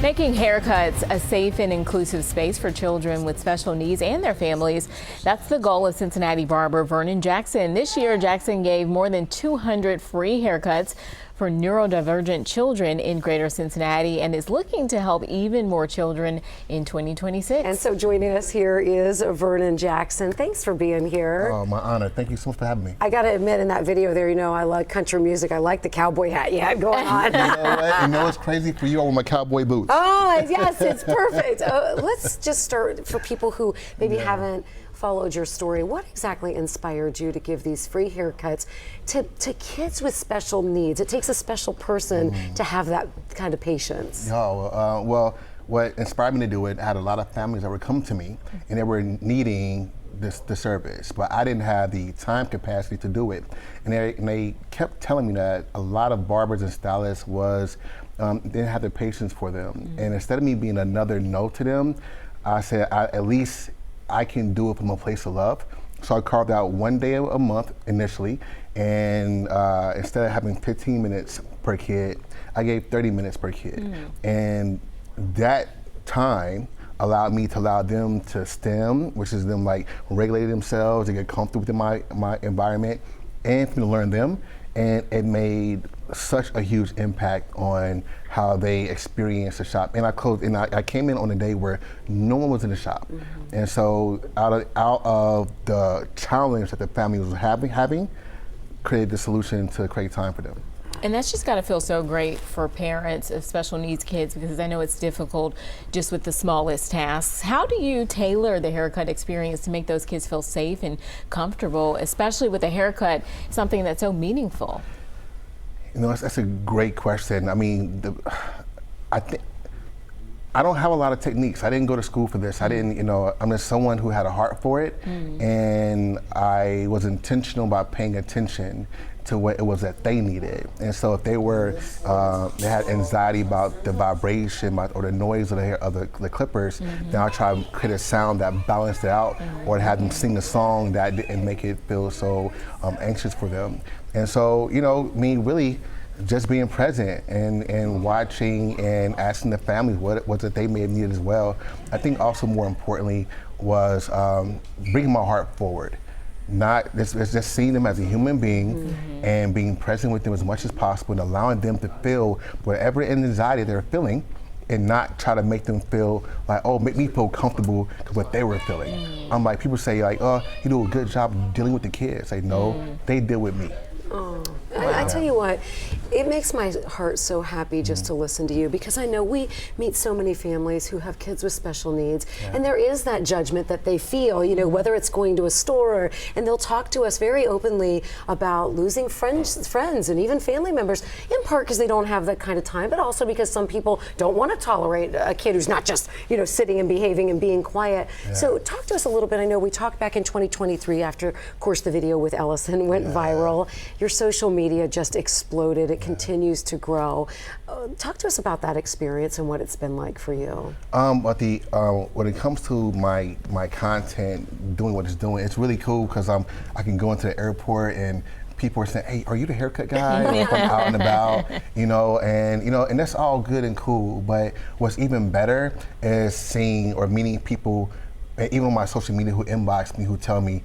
Making haircuts a safe and inclusive space for children with special needs and their families. That's the goal of Cincinnati barber Vernon Jackson. This year, Jackson gave more than 200 free haircuts for neurodivergent children in Greater Cincinnati and is looking to help even more children in 2026. And so joining us here is Vernon Jackson. Thanks for being here. Oh, my honor. Thank you so much for having me. I got to admit, in that video there, you know, I like country music. I like the cowboy hat you had going on. You know what? You know what's crazy for you? I wear my cowboy boots. Oh, yes, it's perfect. Let's just start for people who maybe haven't followed your story. What exactly inspired you to give these free haircuts to kids with special needs? It takes a special person to have that kind of patience. Oh, well, what inspired me to do it, I had a lot of families that would come to me and they were needing the service, but I didn't have the time capacity to do it. And they kept telling me that a lot of barbers and stylists didn't have the patience for them. And instead of me being another no to them, I said, at least I can do it from a place of love. So I carved out one day a month initially, and instead of having 15 minutes per kid, I gave 30 minutes per kid. And that time allowed me to allow them to STEM, which is them like regulating themselves, to get comfortable within my environment, and for me to learn them. And it made such a huge impact on how they experience the shop. And I came in on a day where no one was in the shop. And so out of the challenge that the family was having, created the solution to create time for them. And that's just got to feel so great for parents of special needs kids, because I know it's difficult just with the smallest tasks. How do you tailor the haircut experience to make those kids feel safe and comfortable, especially with a haircut, something that's so meaningful? You know, that's a great question. I mean, I don't have a lot of techniques. I didn't go to school for this. I didn't, you know, I'm just someone who had a heart for it, and I was intentional about paying attention to what it was that they needed. And so if they they had anxiety about the vibration or the noise of the clippers, then I'll try to create a sound that balanced it out, or have them sing a song that didn't make it feel so anxious for them. And so, you know, me really just being present and watching and asking the families what that they may have needed as well. I think also more importantly was bringing my heart forward. Not just seeing them as a human being and being present with them as much as possible and allowing them to feel whatever anxiety they're feeling, and not try to make them feel like, oh, make me feel comfortable with what they were feeling. I'm like, people say like, oh, you do a good job dealing with the kids. Say, no, they deal with me. Oh, I tell you what, it makes my heart so happy just to listen to you, because I know we meet so many families who have kids with special needs, and there is that judgment that they feel, you know, whether it's going to a store, and they'll talk to us very openly about losing friends and even family members, in part because they don't have that kind of time, but also because some people don't want to tolerate a kid who's not just, you know, sitting and behaving and being quiet. So talk to us a little bit. I know we talked back in 2023 after, of course, the video with Ellison went viral. Your social media just exploded. It continues to grow. Talk to us about that experience and what it's been like for you. When it comes to my content, doing what it's doing, it's really cool because I can go into the airport and people are saying, "Hey, are you the haircut guy?" If I'm out and about, and that's all good and cool. But what's even better is seeing or meeting people, even on my social media, who inbox me, who tell me,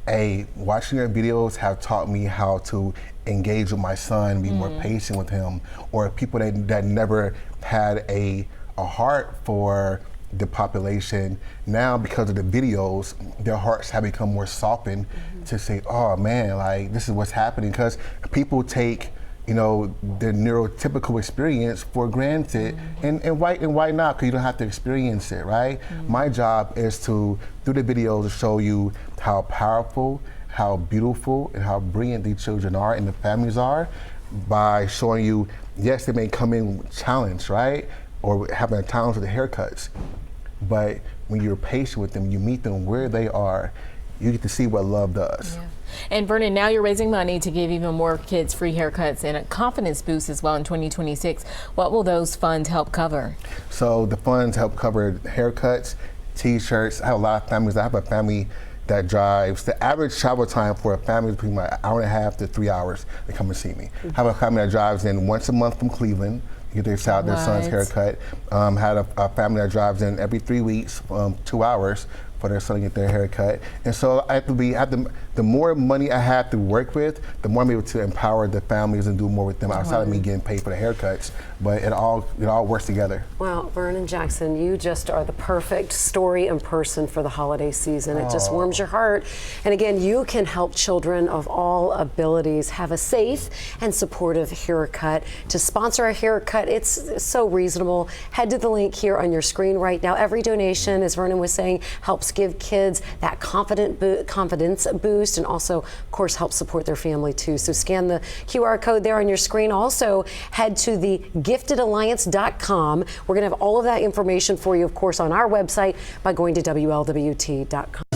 hey, watching your videos have taught me how to engage with my son, be more patient with him, or people that never had a heart for the population. Now, because of the videos, their hearts have become more softened to say, oh man, like this is what's happening, because people take, you know, their neurotypical experience for granted, and why not? Because you don't have to experience it, right? My job is to, through the videos, to show you how powerful, how beautiful, and how brilliant these children are and the families are, by showing you, yes, they may come in challenged, right? Or having a challenge with the haircuts, but when you're patient with them, you meet them where they are, you get to see what love does. And Vernon, now you're raising money to give even more kids free haircuts and a confidence boost as well in 2026. What will those funds help cover? So the funds help cover haircuts, t-shirts. I have a lot of families. I have a family that drives, the average travel time for a family is between an hour and a half to 3 hours to come and see me. I have a family that drives in once a month from Cleveland get their son's haircut. Had a family that drives in every 3 weeks, 2 hours for their son to get their haircut. And so the more money I have to work with, the more I'm able to empower the families and do more with them outside of me getting paid for the haircuts. But it all works together. Well, Vernon Jackson, you just are the perfect story and person for the holiday season. It just warms your heart. And again, you can help children of all abilities have a safe and supportive haircut. To sponsor a haircut, it's so reasonable. Head to the link here on your screen right now. Every donation, as Vernon was saying, helps give kids that confidence boost and also, of course, help support their family too. So scan the QR code there on your screen. Also, head to the giftedalliance.com. We're going to have all of that information for you, of course, on our website by going to WLWT.com.